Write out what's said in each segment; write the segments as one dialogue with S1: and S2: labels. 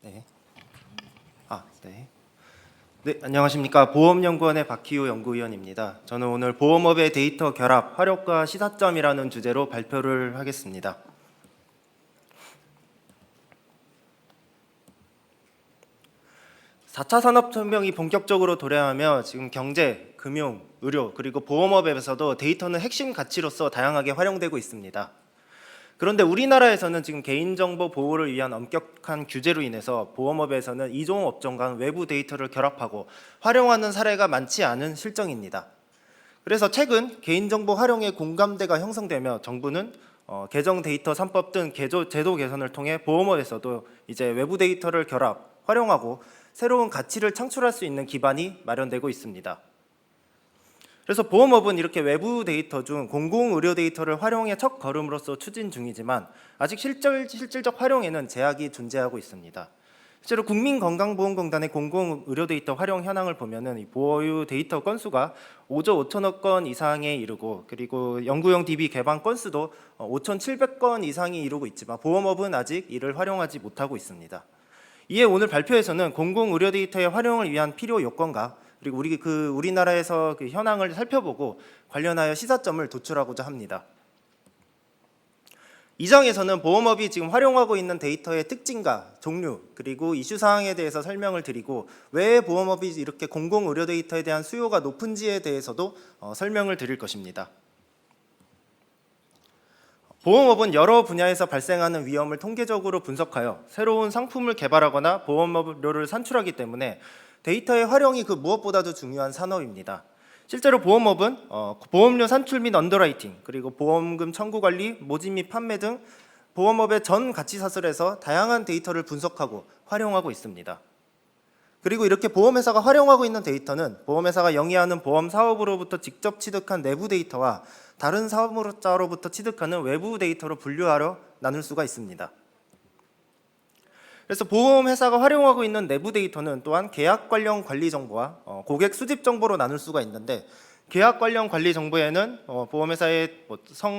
S1: 네. 네. 네, 안녕하십니까. 보험연구원의 박희우 연구위원입니다. 저는 오늘 보험업의 데이터 결합, 화력과 시사점이라는 주제로 발표를 하겠습니다. (4차) 산업혁명이 본격적으로 도래하며 지금 경제, 금융, 의료, 그리고 보험업에서도 데이터는 핵심 가치로서 다양하게 활용되고 있습니다. 그런데 우리나라에서는 지금 개인정보 보호를 위한 엄격한 규제로 인해서 보험업에서는 이종 업종 간 외부 데이터를 결합하고 활용하는 사례가 많지 않은 실정입니다. 그래서 최근 개인정보 활용의 공감대가 형성되며 정부는 개정 데이터 3법 등 제도 개선을 통해 보험업에서도 이제 외부 데이터를 결합, 활용하고 새로운 가치를 창출할 수 있는 기반이 마련되고 있습니다. 그래서 보험업은 이렇게 외부 데이터 중 공공의료 데이터를 활용해 첫 걸음으로서 추진 중이지만 아직 실질적 활용에는 제약이 존재하고 있습니다. 실제로 국민건강보험공단의 공공의료 데이터 활용 현황을 보면은 이 보유 데이터 건수가 5조 5천억 건 이상에 이르고, 그리고 연구용 DB 개방 건수도 5,700건 이상이 이루고 있지만 보험업은 아직 이를 활용하지 못하고 있습니다. 이에 오늘 발표에서는 공공의료 데이터의 활용을 위한 필요 요건과 그리고 우리나라에서 그 현황을 살펴보고 관련하여 시사점을 도출하고자 합니다. 이 장에서는 보험업이 지금 활용하고 있는 데이터의 특징과 종류, 그리고 이슈 사항에 대해서 설명을 드리고 왜 보험업이 이렇게 공공의료 데이터에 대한 수요가 높은지에 대해서도 설명을 드릴 것입니다. 보험업은 여러 분야에서 발생하는 위험을 통계적으로 분석하여 새로운 상품을 개발하거나 보험료를 산출하기 때문에 데이터의 활용이 그 무엇보다도 중요한 산업입니다. 실제로 보험업은 보험료 산출 및 언더라이팅, 그리고 보험금 청구 관리, 모집 및 판매 등 보험업의 전 가치 사슬에서 다양한 데이터를 분석하고 활용하고 있습니다. 그리고 이렇게 보험회사가 활용하고 있는 데이터는 보험회사가 영위하는 보험 사업으로부터 직접 취득한 내부 데이터와 다른 사업자로부터 취득하는 외부 데이터로 분류하려 나눌 수가 있습니다. 그래서 보험회사가 활용하고 있는 내부 데이터는 또한 계약 관련 관리 정보와 고객 수집 정보로 나눌 수가 있는데, 계약 관련 관리 정보에는 보험회사의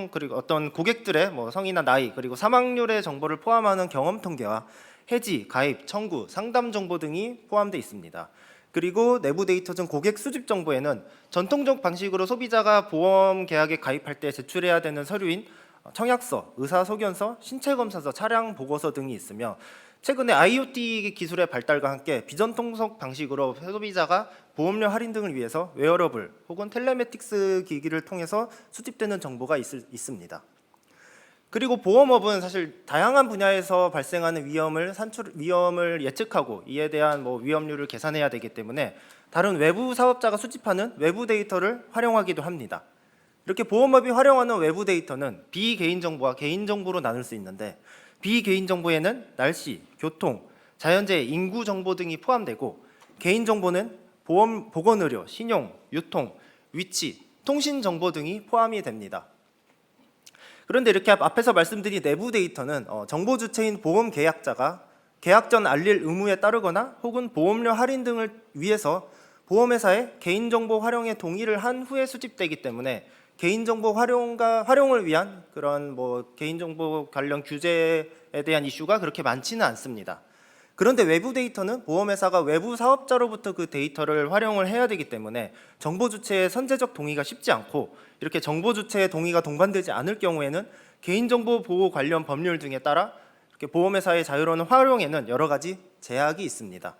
S1: 그리고 어떤 고객들의 성이나 나이, 그리고 사망률의 정보를 포함하는 경험 통계와 해지, 가입, 청구, 상담 정보 등이 포함되어 있습니다. 그리고 내부 데이터 중 고객 수집 정보에는 전통적 방식으로 소비자가 보험 계약에 가입할 때 제출해야 되는 서류인 청약서, 의사소견서, 신체검사서, 차량 보고서 등이 있으며, 최근에 IoT 기술의 발달과 함께 비전통속 방식으로 소비자가 보험료 할인 등을 위해서 웨어러블 혹은 텔레매틱스 기기를 통해서 수집되는 정보가 있습니다. 그리고 보험업은 사실 다양한 분야에서 발생하는 위험을 예측하고 이에 대한 위험률을 계산해야 되기 때문에 다른 외부 사업자가 수집하는 외부 데이터를 활용하기도 합니다. 이렇게 보험업이 활용하는 외부 데이터는 비개인정보와 개인정보로 나눌 수 있는데, 비개인정보에는 날씨, 교통, 자연재해, 인구 정보 등이 포함되고, 개인정보는 보험, 보건의료, 신용, 유통, 위치, 통신 정보 등이 포함이 됩니다. 그런데 이렇게 앞에서 말씀드린 내부 데이터는 정보 주체인 보험 계약자가 계약 전 알릴 의무에 따르거나 혹은 보험료 할인 등을 위해서 보험회사의 개인정보 활용에 동의를 한 후에 수집되기 때문에 개인정보 활용을 위한 그런 개인정보 관련 규제에 대한 이슈가 그렇게 많지는 않습니다. 그런데 외부 데이터는 보험회사가 외부 사업자로부터 그 데이터를 활용을 해야 되기 때문에 정보 주체의 선제적 동의가 쉽지 않고, 이렇게 정보 주체의 동의가 동반되지 않을 경우에는 개인정보 보호 관련 법률 등에 따라 이렇게 보험회사의 자유로운 활용에는 여러 가지 제약이 있습니다.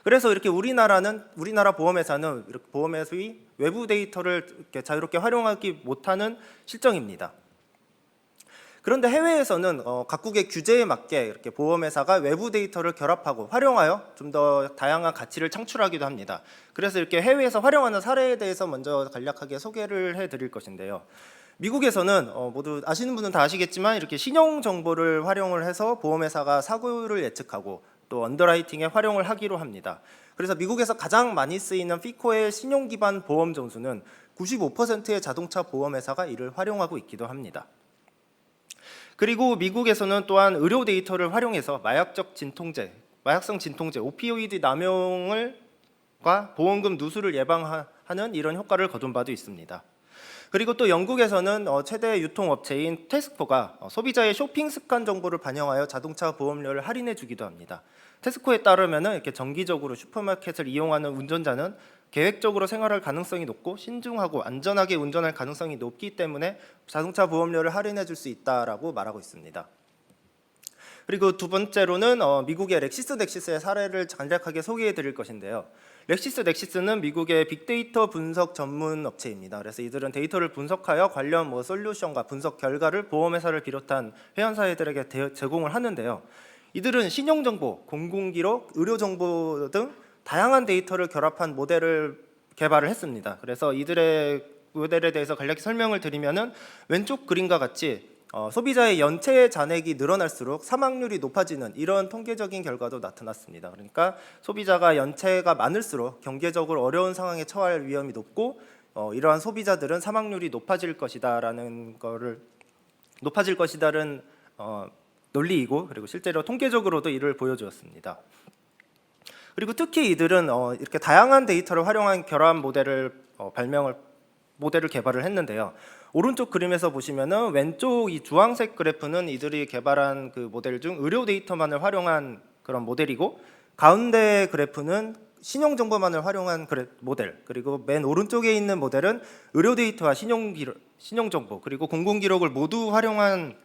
S1: 그래서 이렇게 우리나라 보험회사는 이렇게 보험회사의 외부 데이터를 이렇게 자유롭게 활용하기 못하는 실정입니다. 그런데 해외에서는 각국의 규제에 맞게 이렇게 보험회사가 외부 데이터를 결합하고 활용하여 좀 더 다양한 가치를 창출하기도 합니다. 그래서 이렇게 해외에서 활용하는 사례에 대해서 먼저 간략하게 소개를 해드릴 것인데요. 미국에서는 모두 아시는 분은 다 아시겠지만 이렇게 신용 정보를 활용을 해서 보험회사가 사고율을 예측하고 또 언더라이팅에 활용을 하기로 합니다. 그래서 미국에서 가장 많이 쓰이는 피코의 신용 기반 보험 점수는 95%의 자동차 보험회사가 이를 활용하고 있기도 합니다. 그리고 미국에서는 또한 의료 데이터를 활용해서 마약성 진통제, 오피오이드 남용과 보험금 누수를 예방하는 이런 효과를 거둔 바도 있습니다. 그리고 또 영국에서는 최대 유통업체인 테스코가 소비자의 쇼핑 습관 정보를 반영하여 자동차 보험료를 할인해 주기도 합니다. 테스코에 따르면 이렇게 정기적으로 슈퍼마켓을 이용하는 운전자는 계획적으로 생활할 가능성이 높고 신중하고 안전하게 운전할 가능성이 높기 때문에 자동차 보험료를 할인해 줄 수 있다라고 말하고 있습니다. 그리고 두 번째로는 미국의 렉시스넥시스의 사례를 간략하게 소개해 드릴 것인데요. 렉시스넥시스는 미국의 빅데이터 분석 전문 업체입니다. 그래서 이들은 데이터를 분석하여 관련 솔루션과 분석 결과를 보험회사를 비롯한 회원사들에게 제공을 하는데요. 이들은 신용정보, 공공기록, 의료정보 등 다양한 데이터를 결합한 모델을 개발을 했습니다. 그래서 이들의 모델에 대해서 간략히 설명을 드리면은 왼쪽 그림과 같이 소비자의 연체 잔액이 늘어날수록 사망률이 높아지는 이런 통계적인 결과도 나타났습니다. 그러니까 소비자가 연체가 많을수록 경제적으로 어려운 상황에 처할 위험이 높고 이러한 소비자들은 사망률이 높아질 것이다라는 논리이고, 그리고 실제로 통계적으로도 이를 보여주었습니다. 그리고 특히 이들은 이렇게 다양한 데이터를 활용한 결합 모델을 개발을 했는데요. 오른쪽 그림에서 보시면은 왼쪽 이 주황색 그래프는 이들이 개발한 그 모델 중 의료 데이터만을 활용한 그런 모델이고, 가운데 그래프는 신용 정보만을 활용한 모델, 그리고 맨 오른쪽에 있는 모델은 의료 데이터와 신용 정보 그리고 공공 기록을 모두 활용한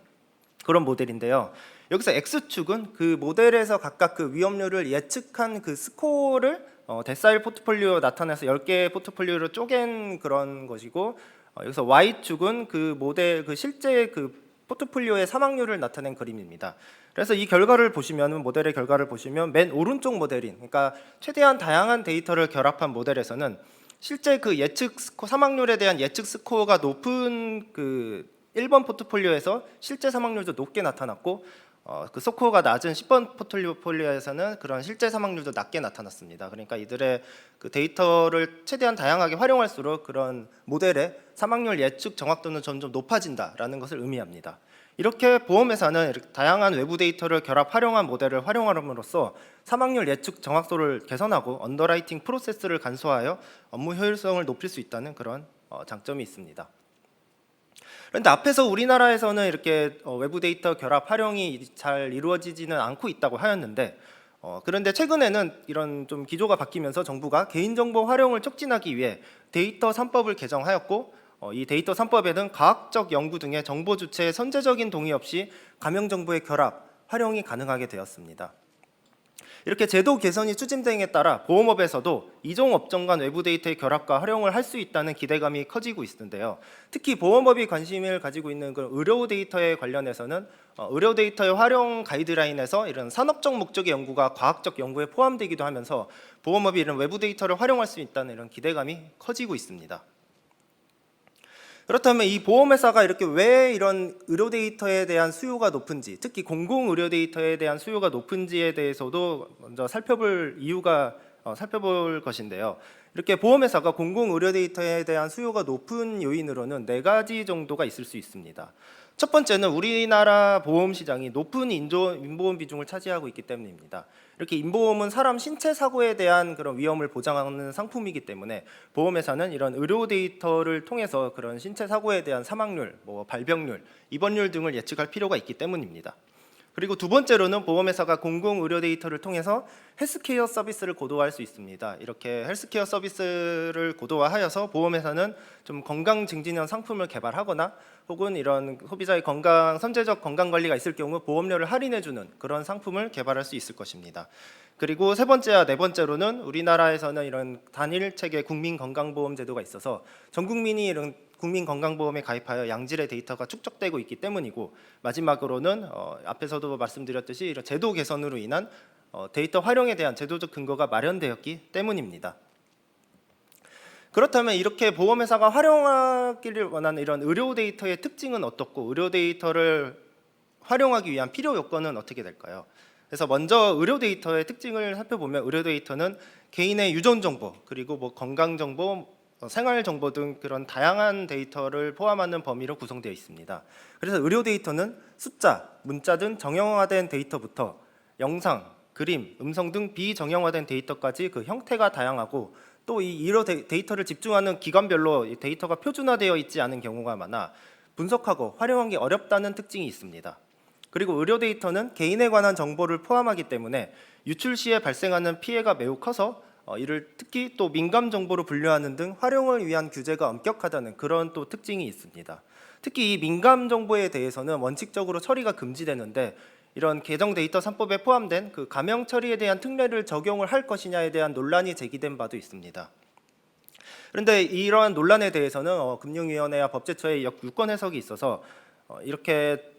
S1: 그런 모델인데요. 여기서 X축은 그 모델에서 각각 그 위험률을 예측한 그 스코어를 데사일 포트폴리오 나타내서 10개의 포트폴리오로 쪼갠 그런 것이고, 여기서 Y축은 그 모델 그 실제 그 포트폴리오의 사망률을 나타낸 그림입니다. 그래서 이 결과를 보시면, 모델의 결과를 보시면 맨 오른쪽 모델인, 그러니까 최대한 다양한 데이터를 결합한 모델에서는 실제 그 예측 사망률에 대한 예측 스코어가 높은 그 1번 포트폴리오에서 실제 사망률도 높게 나타났고, 그 스코어가 낮은 10번 포트폴리오에서는 그런 실제 사망률도 낮게 나타났습니다. 그러니까 이들의 그 데이터를 최대한 다양하게 활용할수록 그런 모델의 사망률 예측 정확도는 점점 높아진다라는 것을 의미합니다. 이렇게 보험회사는 이렇게 다양한 외부 데이터를 활용한 모델을 활용함으로써 사망률 예측 정확도를 개선하고 언더라이팅 프로세스를 간소화하여 업무 효율성을 높일 수 있다는 그런 장점이 있습니다. 그런데 앞에서 우리나라에서는 이렇게 외부 데이터 결합 활용이 잘 이루어지지는 않고 있다고 하였는데, 그런데 최근에는 이런 좀 기조가 바뀌면서 정부가 개인정보 활용을 촉진하기 위해 데이터 3법을 개정하였고, 이 데이터 3법에는 과학적 연구 등의 정보 주체의 선제적인 동의 없이 가명 정보의 결합, 활용이 가능하게 되었습니다. 이렇게 제도 개선이 추진됨에 따라 보험업에서도 이종 업종 간 외부 데이터의 결합과 활용을 할 수 있다는 기대감이 커지고 있는데요. 특히 보험업이 관심을 가지고 있는 그 의료 데이터에 관련해서는 의료 데이터의 활용 가이드라인에서 이런 산업적 목적의 연구가 과학적 연구에 포함되기도 하면서 보험업이 이런 외부 데이터를 활용할 수 있다는 이런 기대감이 커지고 있습니다. 그렇다면 이 보험회사가 이렇게 왜 이런 의료 데이터에 대한 수요가 높은지, 특히 공공 의료 데이터에 대한 수요가 높은지에 대해서도 먼저 살펴볼 것인데요. 이렇게 보험회사가 공공 의료 데이터에 대한 수요가 높은 요인으로는 4가지 정도가 있을 수 있습니다. 첫 번째는 우리나라 보험 시장이 높은 인보험 비중을 차지하고 있기 때문입니다. 이렇게 인보험은 사람 신체 사고에 대한 그런 위험을 보장하는 상품이기 때문에 보험회사는 이런 의료 데이터를 통해서 그런 신체 사고에 대한 사망률, 발병률, 입원율 등을 예측할 필요가 있기 때문입니다. 그리고 두 번째로는 보험회사가 공공 의료 데이터를 통해서 헬스케어 서비스를 고도화할 수 있습니다. 이렇게 헬스케어 서비스를 고도화하여서 보험회사는 좀 건강 증진형 상품을 개발하거나 혹은 이런 소비자의 선제적 건강 관리가 있을 경우 보험료를 할인해주는 그런 상품을 개발할 수 있을 것입니다. 그리고 세 번째와 네 번째로는 우리나라에서는 이런 단일 체계 국민건강보험 제도가 있어서 전 국민이 이런 국민건강보험에 가입하여 양질의 데이터가 축적되고 있기 때문이고, 마지막으로는 앞에서도 말씀드렸듯이 이런 제도 개선으로 인한 데이터 활용에 대한 제도적 근거가 마련되었기 때문입니다. 그렇다면 이렇게 보험회사가 활용하기를 원하는 이런 의료 데이터의 특징은 어떻고, 의료 데이터를 활용하기 위한 필요 요건은 어떻게 될까요? 그래서 먼저 의료 데이터의 특징을 살펴보면, 의료 데이터는 개인의 유전 정보, 그리고 건강 정보, 생활 정보 등 그런 다양한 데이터를 포함하는 범위로 구성되어 있습니다. 그래서 의료 데이터는 숫자, 문자 등 정형화된 데이터부터 영상, 그림, 음성 등 비정형화된 데이터까지 그 형태가 다양하고 또 이 의료 데이터를 집중하는 기관별로 이 데이터가 표준화되어 있지 않은 경우가 많아 분석하고 활용하기 어렵다는 특징이 있습니다. 그리고 의료 데이터는 개인에 관한 정보를 포함하기 때문에 유출 시에 발생하는 피해가 매우 커서 이를 특히 또 민감 정보로 분류하는 등 활용을 위한 규제가 엄격하다는 그런 또 특징이 있습니다. 특히 이 민감 정보에 대해서는 원칙적으로 처리가 금지되는데 이런 계정 데이터 3법에 포함된 그 가명 처리에 대한 특례를 적용을 할 것이냐에 대한 논란이 제기된 바도 있습니다. 그런데 이러한 논란에 대해서는 금융위원회와 법제처의 유권 해석이 있어서 이렇게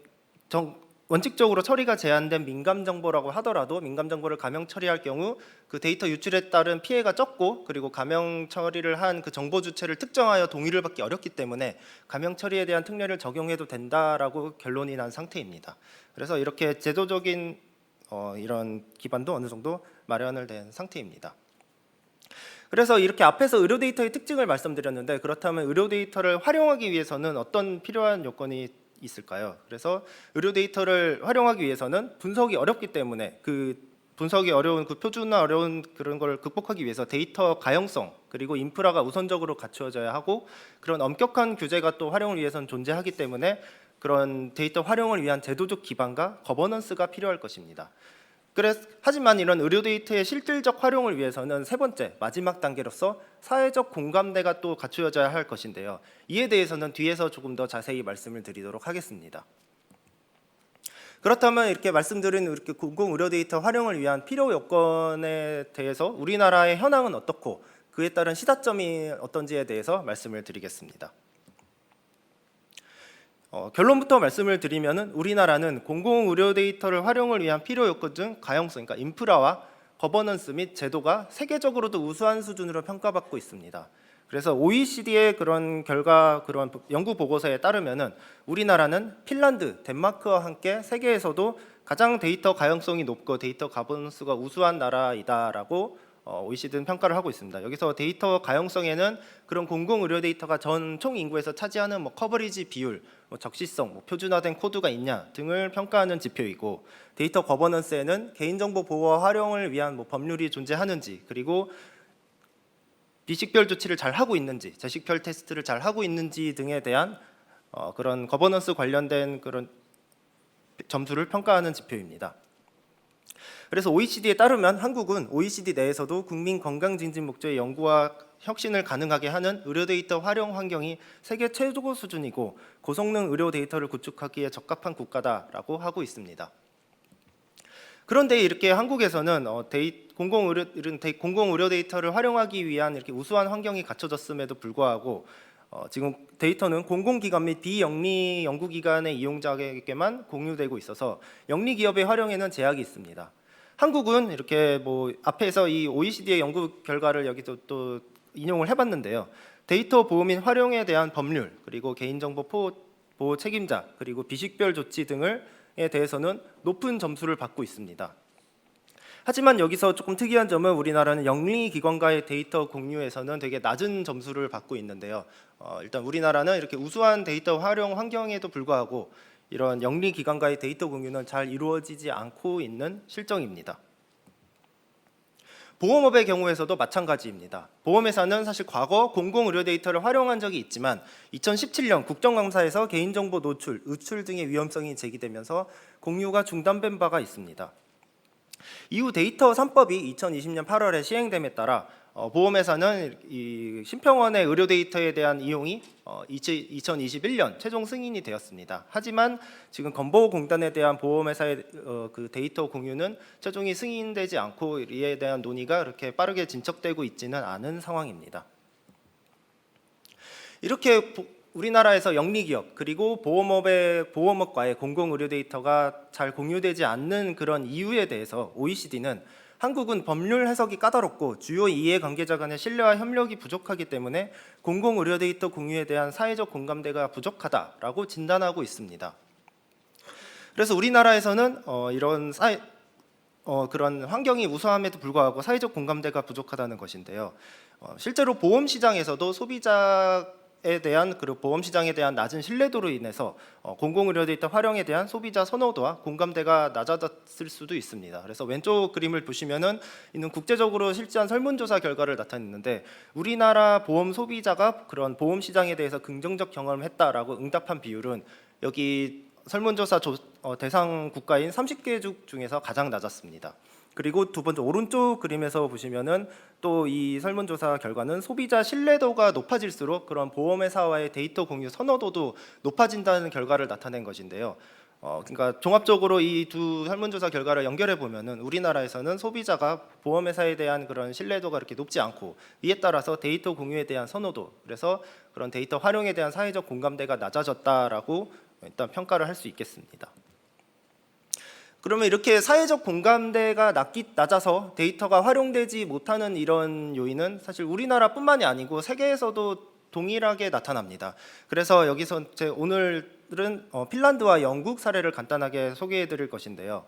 S1: 원칙적으로 처리가 제한된 민감 정보라고 하더라도 민감 정보를 가명 처리할 경우 그 데이터 유출에 따른 피해가 적고 그리고 가명 처리를 한 그 정보 주체를 특정하여 동의를 받기 어렵기 때문에 가명 처리에 대한 특례를 적용해도 된다라고 결론이 난 상태입니다. 그래서 이렇게 제도적인 이런 기반도 어느 정도 마련을 된 상태입니다. 그래서 이렇게 앞에서 의료 데이터의 특징을 말씀드렸는데 그렇다면 의료 데이터를 활용하기 위해서는 어떤 필요한 요건이 있을까요? 그래서 의료 데이터를 활용하기 위해서는 분석이 어렵기 때문에 그 분석이 어려운 그 표준화 어려운 그런 걸 극복하기 위해서 데이터 가용성 그리고 인프라가 우선적으로 갖추어져야 하고 그런 엄격한 규제가 또 활용을 위해서는 존재하기 때문에 그런 데이터 활용을 위한 제도적 기반과 거버넌스가 필요할 것입니다. 하지만 이런 의료 데이터의 실질적 활용을 위해서는 세 번째 마지막 단계로서 사회적 공감대가 또 갖추어져야 할 것인데요. 이에 대해서는 뒤에서 조금 더 자세히 말씀을 드리도록 하겠습니다. 그렇다면 이렇게 말씀드린 이렇게 공공 의료 데이터 활용을 위한 필요 요건에 대해서 우리나라의 현황은 어떻고 그에 따른 시사점이 어떤지에 대해서 말씀을 드리겠습니다. 결론부터 말씀을 드리면은 우리나라는 공공 의료 데이터를 활용을 위한 필요 요건 중 가용성, 그러니까 인프라와 거버넌스 및 제도가 세계적으로도 우수한 수준으로 평가받고 있습니다. 그래서 OECD의 그런 결과 그런 연구 보고서에 따르면은 우리나라는 핀란드, 덴마크와 함께 세계에서도 가장 데이터 가용성이 높고 데이터 거버넌스가 우수한 나라이다라고 OECD는 평가를 하고 있습니다. 여기서 데이터 가용성에는 그런 공공 의료 데이터가 전 총 인구에서 차지하는 커버리지 비율, 적시성, 표준화된 코드가 있냐 등을 평가하는 지표이고 데이터 거버넌스에는 개인정보 보호와 활용을 위한 법률이 존재하는지 그리고 비식별 조치를 잘 하고 있는지, 재식별 테스트를 잘 하고 있는지 등에 대한 그런 거버넌스 관련된 그런 점수를 평가하는 지표입니다. 그래서 OECD에 따르면 한국은 OECD 내에서도 국민 건강 증진 목적의 연구와 혁신을 가능하게 하는 의료 데이터 활용 환경이 세계 최고 수준이고 고성능 의료 데이터를 구축하기에 적합한 국가다라고 하고 있습니다. 그런데 이렇게 한국에서는 공공 의료 데이터를 활용하기 위한 이렇게 우수한 환경이 갖춰졌음에도 불구하고 지금 데이터는 공공기관 및 비영리 연구기관의 이용자에게만 공유되고 있어서 영리 기업의 활용에는 제약이 있습니다. 한국은 이렇게 앞에서 이 OECD의 연구 결과를 여기서 또 인용을 해봤는데요. 데이터 보호 및 활용에 대한 법률 그리고 개인정보 보호 책임자 그리고 비식별 조치 등에 대해서는 높은 점수를 받고 있습니다. 하지만 여기서 조금 특이한 점은 우리나라는 영리 기관과의 데이터 공유에서는 되게 낮은 점수를 받고 있는데요. 일단 우리나라는 이렇게 우수한 데이터 활용 환경에도 불구하고 이런 영리 기관과의 데이터 공유는 잘 이루어지지 않고 있는 실정입니다. 보험업의 경우에서도 마찬가지입니다. 보험회사는 사실 과거 공공의료 데이터를 활용한 적이 있지만 2017년 국정감사에서 개인정보 노출, 유출 등의 위험성이 제기되면서 공유가 중단된 바가 있습니다. 이후 데이터 3법이 2020년 8월에 시행됨에 따라 보험회사는 이 심평원의 의료 데이터에 대한 이용이 2021년 최종 승인이 되었습니다. 하지만 지금 건보공단에 대한 보험회사의 그 데이터 공유는 최종이 승인되지 않고 이에 대한 논의가 그렇게 빠르게 진척되고 있지는 않은 상황입니다. 이렇게 우리나라에서 영리기업 그리고 보험업과의 공공의료 데이터가 잘 공유되지 않는 그런 이유에 대해서 OECD는 한국은 법률 해석이 까다롭고 주요 이해관계자 간의 신뢰와 협력이 부족하기 때문에 공공의료 데이터 공유에 대한 사회적 공감대가 부족하다라고 진단하고 있습니다. 그래서 우리나라에서는 이런 그런 환경이 우수함에도 불구하고 사회적 공감대가 부족하다는 것인데요. 실제로 보험 시장에서도 소비자의 대한 그리고 보험 시장에 대한 낮은 신뢰도로 인해서 공공의료 데이터 활용에 대한 소비자 선호도와 공감대가 낮아졌을 수도 있습니다. 그래서 왼쪽 그림을 보시면은 이는 국제적으로 실시한 설문조사 결과를 나타냈는데 우리나라 보험 소비자가 그런 보험 시장에 대해서 긍정적 경험을 했다라고 응답한 비율은 여기 설문조사 대상 국가인 30개 중에서 가장 낮았습니다. 그리고 두 번째 오른쪽 그림에서 보시면은 또 이 설문조사 결과는 소비자 신뢰도가 높아질수록 그런 보험회사와의 데이터 공유 선호도도 높아진다는 결과를 나타낸 것인데요. 그러니까 종합적으로 이 두 설문조사 결과를 연결해 보면은 우리나라에서는 소비자가 보험회사에 대한 그런 신뢰도가 그렇게 높지 않고 이에 따라서 데이터 공유에 대한 선호도, 그래서 그런 데이터 활용에 대한 사회적 공감대가 낮아졌다라고 일단 평가를 할 수 있겠습니다. 그러면 이렇게 사회적 공감대가 낮아서 데이터가 활용되지 못하는 이런 요인은 사실 우리나라뿐만이 아니고 세계에서도 동일하게 나타납니다. 그래서 여기서 오늘은 핀란드와 영국 사례를 간단하게 소개해 드릴 것인데요.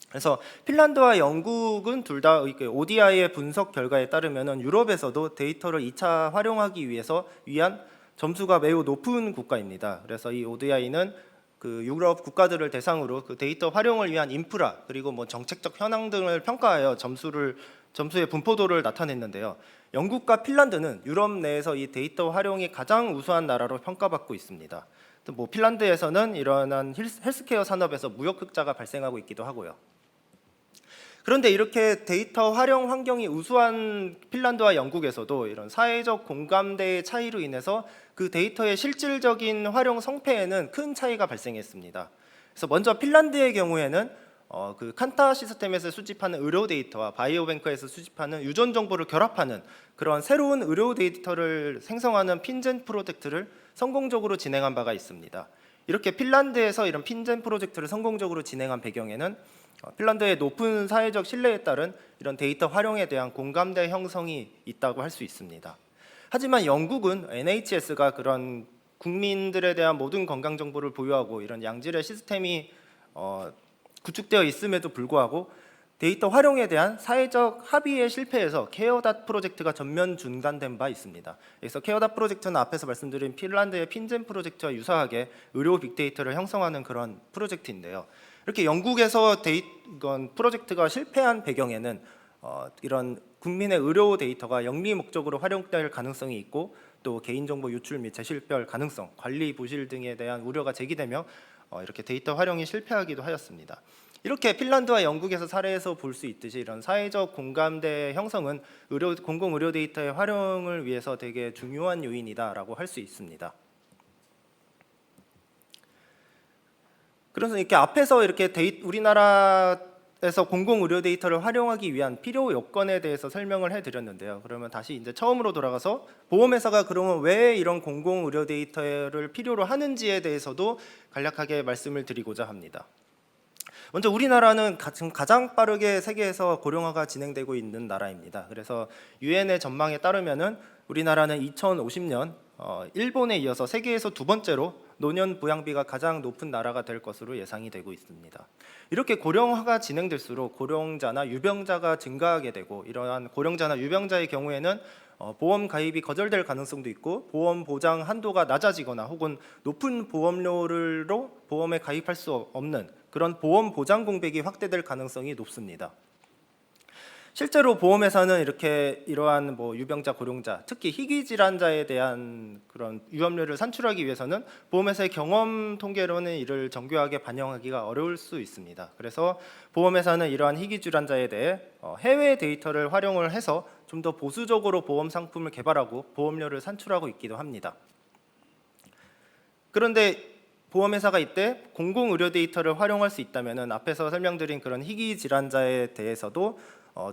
S1: 그래서 핀란드와 영국은 둘 다 ODI의 분석 결과에 따르면 유럽에서도 데이터를 2차 활용하기 위한 점수가 매우 높은 국가입니다. 그래서 이 ODI는 그 유럽 국가들을 대상으로 그 데이터 활용을 위한 인프라 그리고 뭐 정책적 현황 등을 평가하여 점수의 분포도를 나타냈는데요. 영국과 핀란드는 유럽 내에서 이 데이터 활용이 가장 우수한 나라로 평가받고 있습니다. 또 뭐 핀란드에서는 이러한 헬스케어 산업에서 무역 흑자가 발생하고 있기도 하고요. 그런데 이렇게 데이터 활용 환경이 우수한 핀란드와 영국에서도 이런 사회적 공감대의 차이로 인해서 그 데이터의 실질적인 활용 성패에는 큰 차이가 발생했습니다. 그래서 먼저 핀란드의 경우에는 그 칸타 시스템에서 수집하는 의료 데이터와 바이오뱅크에서 수집하는 유전 정보를 결합하는 그런 새로운 의료 데이터를 생성하는 핀젠 프로젝트를 성공적으로 진행한 바가 있습니다. 이렇게 핀란드에서 이런 핀젠 프로젝트를 성공적으로 진행한 배경에는 핀란드의 높은 사회적 신뢰에 따른 이런 데이터 활용에 대한 공감대 형성이 있다고 할 수 있습니다. 하지만 영국은 NHS가 그런 국민들에 대한 모든 건강 정보를 보유하고 이런 양질의 시스템이 구축되어 있음에도 불구하고 데이터 활용에 대한 사회적 합의에 실패해서 케어닷 프로젝트가 전면 중단된 바 있습니다. 그래서 케어닷 프로젝트는 앞에서 말씀드린 핀란드의 핀젠 프로젝트와 유사하게 의료 빅데이터를 형성하는 그런 프로젝트인데요. 이렇게 영국에서 이건 프로젝트가 실패한 배경에는 이런 국민의 의료 데이터가 영리 목적으로 활용될 가능성이 있고 또 개인정보 유출 및 재실별 가능성, 관리 부실 등에 대한 우려가 제기되며 이렇게 데이터 활용이 실패하기도 하였습니다. 이렇게 핀란드와 영국에서 사례에서 볼 수 있듯이 이런 사회적 공감대 형성은 공공 의료 데이터의 활용을 위해서 되게 중요한 요인이다라고 할 수 있습니다. 그래서 이렇게 앞에서 이렇게 우리나라에서 공공 의료 데이터를 활용하기 위한 필요 요건에 대해서 설명을 해드렸는데요. 그러면 다시 이제 처음으로 돌아가서 보험회사가 그러면 왜 이런 공공 의료 데이터를 필요로 하는지에 대해서도 간략하게 말씀을 드리고자 합니다. 먼저 우리나라는 지금 가장 빠르게 세계에서 고령화가 진행되고 있는 나라입니다. 그래서 유엔의 전망에 따르면은 우리나라는 2050년 일본에 이어서 세계에서 두 번째로 노년 부양비가 가장 높은 나라가 될 것으로 예상이 되고 있습니다. 이렇게 고령화가 진행될수록 고령자나 유병자가 증가하게 되고 이러한 고령자나 유병자의 경우에는 보험 가입이 거절될 가능성도 있고 보험 보장 한도가 낮아지거나 혹은 높은 보험료로 보험에 가입할 수 없는 그런 보험 보장 공백이 확대될 가능성이 높습니다. 실제로 보험회사는 이러한 유병자, 고령자, 특히 희귀 질환자에 대한 그런 위험료를 산출하기 위해서는 보험회사의 경험 통계로는 이를 정교하게 반영하기가 어려울 수 있습니다. 그래서 보험회사는 이러한 희귀 질환자에 대해 해외 데이터를 활용을 해서 좀 더 보수적으로 보험 상품을 개발하고 보험료를 산출하고 있기도 합니다. 그런데 보험회사가 이때 공공 의료 데이터를 활용할 수 있다면은 앞에서 설명드린 그런 희귀 질환자에 대해서도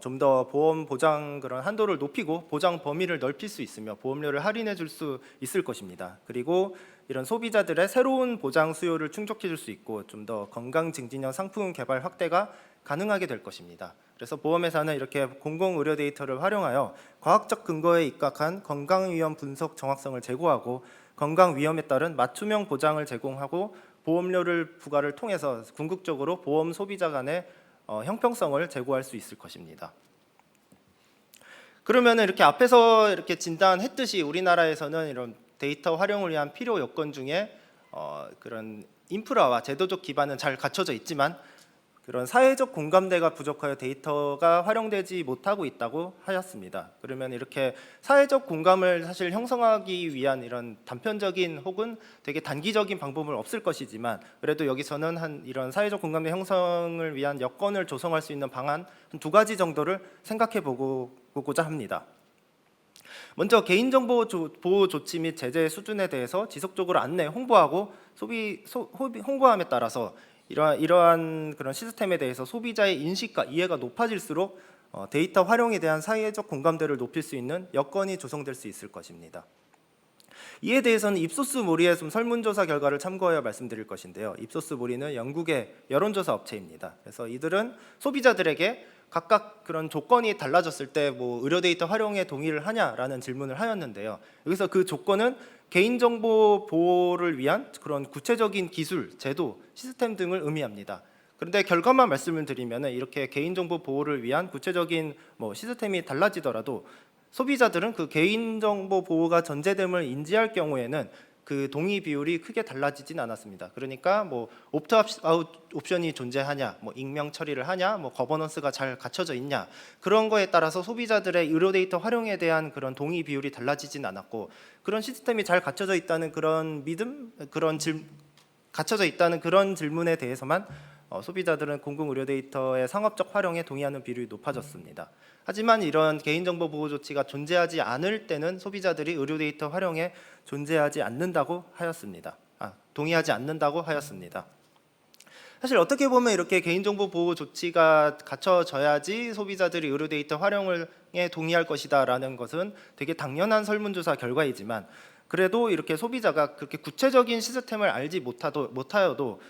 S1: 좀 더 보험 보장 그런 한도를 높이고 보장 범위를 넓힐 수 있으며 보험료를 할인해 줄 수 있을 것입니다. 그리고 이런 소비자들의 새로운 보장 수요를 충족해 줄 수 있고 좀 더 건강 증진형 상품 개발 확대가 가능하게 될 것입니다. 그래서 보험회사는 이렇게 공공 의료 데이터를 활용하여 과학적 근거에 입각한 건강 위험 분석 정확성을 제고하고 건강 위험에 따른 맞춤형 보장을 제공하고 보험료를 부과를 통해서 궁극적으로 보험 소비자 간의 형평성을 제고할 수 있을 것입니다. 그러면 이렇게 앞에서 이렇게 진단했듯이 우리나라에서는 이런 데이터 활용을 위한 필요 요건 중에 그런 인프라와 제도적 기반은 잘 갖춰져 있지만 그런 사회적 공감대가 부족하여 데이터가 활용되지 못하고 있다고 하였습니다. 그러면 이렇게 사회적 공감을 사실 형성하기 위한 이런 단편적인 혹은 되게 단기적인 방법은 없을 것이지만 그래도 여기서는 이런 사회적 공감대 형성을 위한 여건을 조성할 수 있는 방안 한 2가지 정도를 생각해 보고자 합니다. 먼저 개인정보 보호 조치 및 제재 수준에 대해서 지속적으로 안내, 홍보하고 홍보함에 따라서 이러한 그런 시스템에 대해서 소비자의 인식과 이해가 높아질수록 데이터 활용에 대한 사회적 공감대를 높일 수 있는 여건이 조성될 수 있을 것입니다. 이에 대해서는 입소스 모리의 설문조사 결과를 참고하여 말씀드릴 것인데요. 입소스 모리는 영국의 여론조사 업체입니다. 그래서 이들은 소비자들에게 각각 그런 조건이 달라졌을 때 뭐 의료 데이터 활용에 동의를 하냐라는 질문을 하였는데요. 여기서 그 조건은 개인정보 보호를 위한 그런 구체적인 기술, 제도, 시스템 등을 의미합니다. 그런데 결과만 말씀을 드리면 이렇게 개인정보 보호를 위한 구체적인 시스템이 달라지더라도 소비자들은 그 개인정보 보호가 전제됨을 인지할 경우에는 그 동의 비율이 크게 달라지진 않았습니다. 그러니까 옵트아웃 옵션이 존재하냐, 익명 처리를 하냐, 거버넌스가 잘 갖춰져 있냐 그런 거에 따라서 소비자들의 의료 데이터 활용에 대한 그런 동의 비율이 달라지진 않았고 그런 시스템이 잘 갖춰져 있다는 그런 믿음, 갖춰져 있다는 그런 질문에 대해서만 소비자들은 공공 의료 데이터의 상업적 활용에 동의하는 비율이 높아졌습니다. 하지만 이런 개인정보 보호 조치가 존재하지 않을 때는 소비자들이 의료 데이터 활용에 동의하지 않는다고 하였습니다. 사실 어떻게 보면 이렇게 개인정보 보호 조치가 갖춰져야지 소비자들이 의료 데이터 활용에 동의할 것이다라는 것은 되게 당연한 설문조사 결과이지만 그래도 이렇게 소비자가 그렇게 구체적인 시스템을 알지 못하여도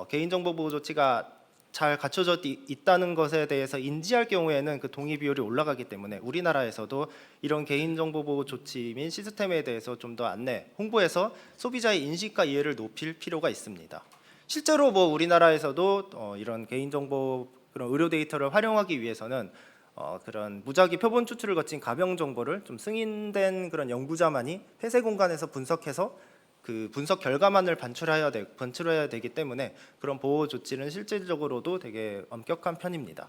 S1: 개인정보 보호 조치가 잘 갖춰져 있다는 것에 대해서 인지할 경우에는 그 동의 비율이 올라가기 때문에 우리나라에서도 이런 개인정보 보호 조치 및 시스템에 대해서 좀 더 안내, 홍보해서 소비자의 인식과 이해를 높일 필요가 있습니다. 실제로 우리나라에서도 이런 개인정보 그런 의료 데이터를 활용하기 위해서는 그런 무작위 표본 추출을 거친 가명 정보를 좀 승인된 그런 연구자만이 폐쇄 공간에서 분석해서 그 분석 결과만을 반출해야 되기 때문에 그런 보호 조치는 실질적으로도 되게 엄격한 편입니다.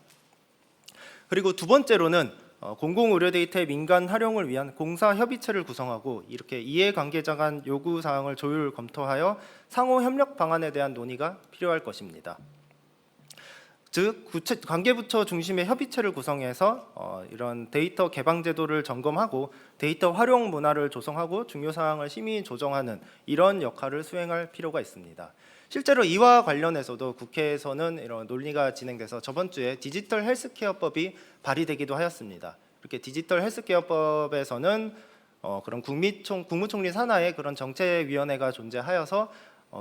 S1: 그리고 2번째로는 공공 의료 데이터의 민간 활용을 위한 공사 협의체를 구성하고 이렇게 이해관계자 간 요구 사항을 조율 검토하여 상호 협력 방안에 대한 논의가 필요할 것입니다. 즉 관계부처 중심의 협의체를 구성해서 이런 데이터 개방 제도를 점검하고 데이터 활용 문화를 조성하고 중요 사항을 심의 조정하는 이런 역할을 수행할 필요가 있습니다. 실제로 이와 관련해서도 국회에서는 이런 논의가 진행돼서 저번 주에 디지털 헬스케어법이 발의되기도 하였습니다. 이렇게 디지털 헬스케어법에서는 그런 국무총리 산하에 그런 정책위원회가 존재하여서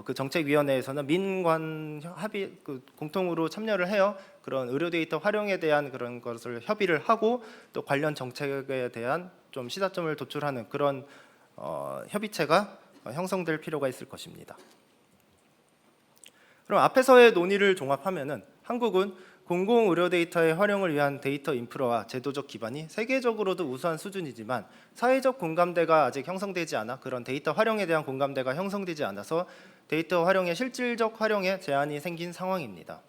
S1: 그 정책위원회에서는 민관 합의 공통으로 참여를 해요. 그런 의료 데이터 활용에 대한 그런 것을 협의를 하고 또 관련 정책에 대한 좀 시사점을 도출하는 그런 협의체가 형성될 필요가 있을 것입니다. 그럼 앞에서의 논의를 종합하면은 한국은 공공 의료 데이터의 활용을 위한 데이터 인프라와 제도적 기반이 세계적으로도 우수한 수준이지만 사회적 공감대가 아직 형성되지 않아 그런 데이터 활용에 대한 공감대가 형성되지 않아서 데이터 활용의 실질적 활용에 제한이 생긴 상황입니다.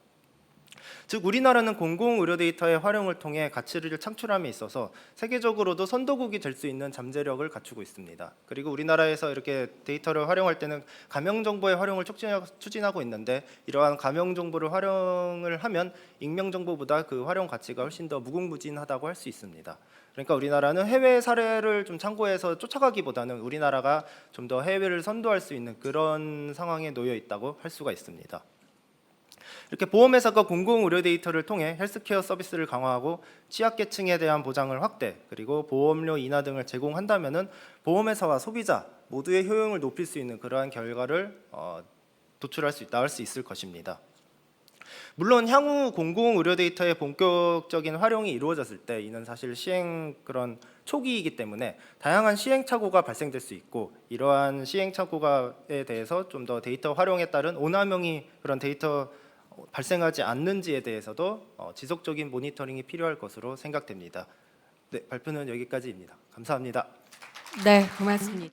S1: 즉 우리나라는 공공 의료 데이터의 활용을 통해 가치를 창출함에 있어서 세계적으로도 선도국이 될 수 있는 잠재력을 갖추고 있습니다. 그리고 우리나라에서 이렇게 데이터를 활용할 때는 가명 정보의 활용을 추진하고 있는데 이러한 가명 정보를 활용을 하면 익명 정보보다 그 활용 가치가 훨씬 더 무궁무진하다고 할 수 있습니다. 그러니까 우리나라는 해외 사례를 좀 참고해서 쫓아가기보다는 우리나라가 좀 더 해외를 선도할 수 있는 그런 상황에 놓여 있다고 할 수가 있습니다. 이렇게 보험회사가 공공 의료 데이터를 통해 헬스케어 서비스를 강화하고 취약계층에 대한 보장을 확대 그리고 보험료 인하 등을 제공한다면은 보험회사와 소비자 모두의 효용을 높일 수 있는 그러한 결과를 나올 수 있을 것입니다. 물론 향후 공공 의료 데이터의 본격적인 활용이 이루어졌을 때 이는 사실 시행 그런 초기이기 때문에 다양한 시행착오가 발생될 수 있고 이러한 시행착오에 대해서 좀 더 데이터 활용에 따른 오남용이 그런 데이터 발생하지 않는지에 대해서도 지속적인 모니터링이 필요할 것으로 생각됩니다. 네, 발표는 여기까지입니다. 감사합니다.
S2: 네, 고맙습니다.